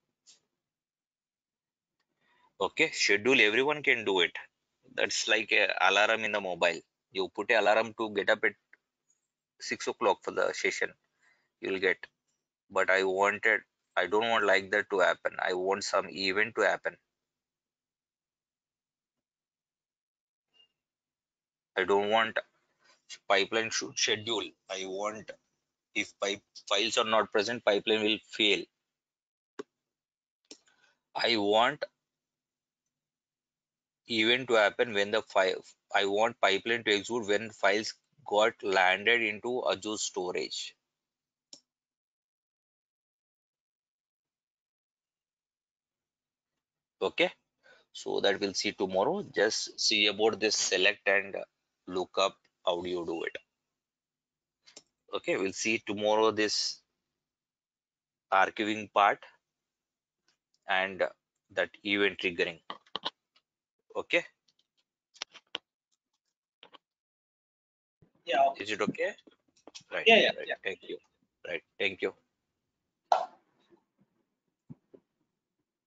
Okay, schedule, everyone can do it. That's like a alarm in the mobile. You put a alarm to get up at 6 o'clock for the session, you'll get. But I don't want like that to happen. I want some event to happen. I don't want pipeline should schedule. I want, if files are not present, pipeline will fail. I want event to happen when the file. I want pipeline to execute when files got landed into Azure storage. Okay, so that we'll see tomorrow. Just see about this select and look up. How do you do it? Okay, we'll see tomorrow this archiving part and that event triggering. Okay, Yeah. is it okay? Right, Yeah. right. Thank you. Right, thank you.